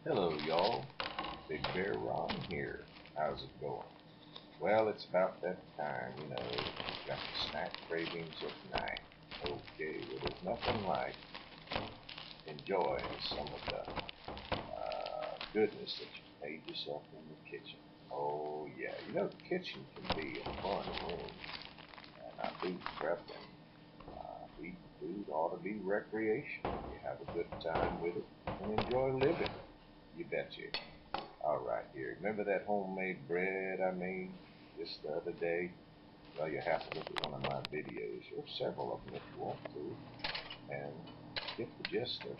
Hello, y'all. Big Bear Ron here. How's it going? Well, it's about that time, got the snack cravings at night. Okay, well, there's nothing like enjoying some of the goodness that you made yourself in the kitchen. Oh, yeah. The kitchen can be a fun room. Now, food prep and eating food ought to be recreation. You have a good time with it and enjoy living. You betcha. All right, here. Remember that homemade bread I made just the other day? Well, you have to look at one of my videos, or several of them if you want to, and get the gist of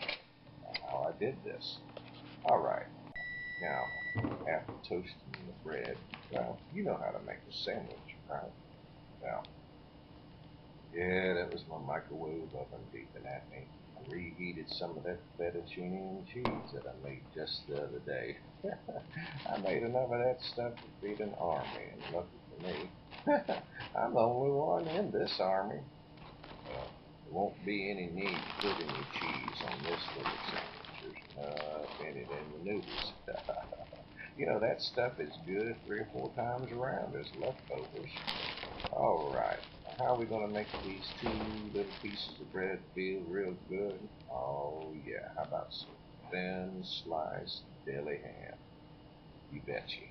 how I did this. All right, now, after toasting the bread, well, you know how to make a sandwich, right? Well, yeah, that was my microwave oven beeping at me. I reheated some of that fettuccine cheese that I made just the other day. I made enough of that stuff to feed an army, and lucky for me, I'm the only one in this army. Well, there won't be any need to put any cheese on this little sandwich. There's enough in it in the noodles. That stuff is good 3 or 4 times around as leftovers. All right. Now, how are we going to make these two little pieces of bread feel real good? Oh, yeah. How about some thin sliced deli ham? You betcha.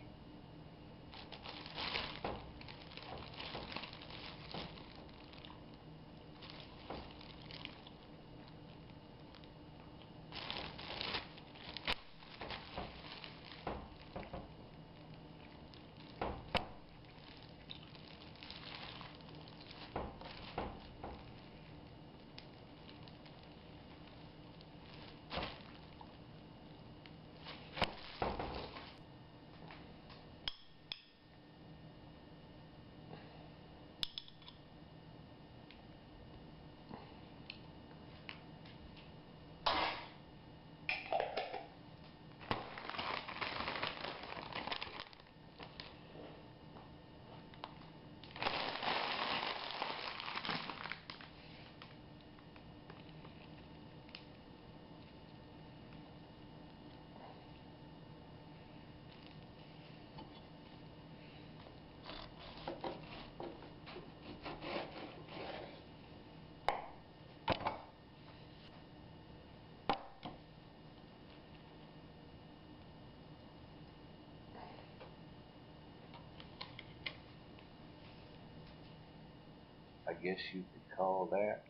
I guess you could call that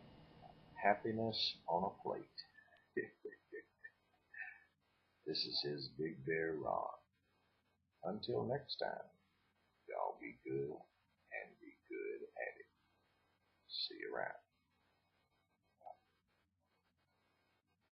happiness on a plate. This is his Big Bear Ron. Until next time, y'all be good and be good at it. See you around.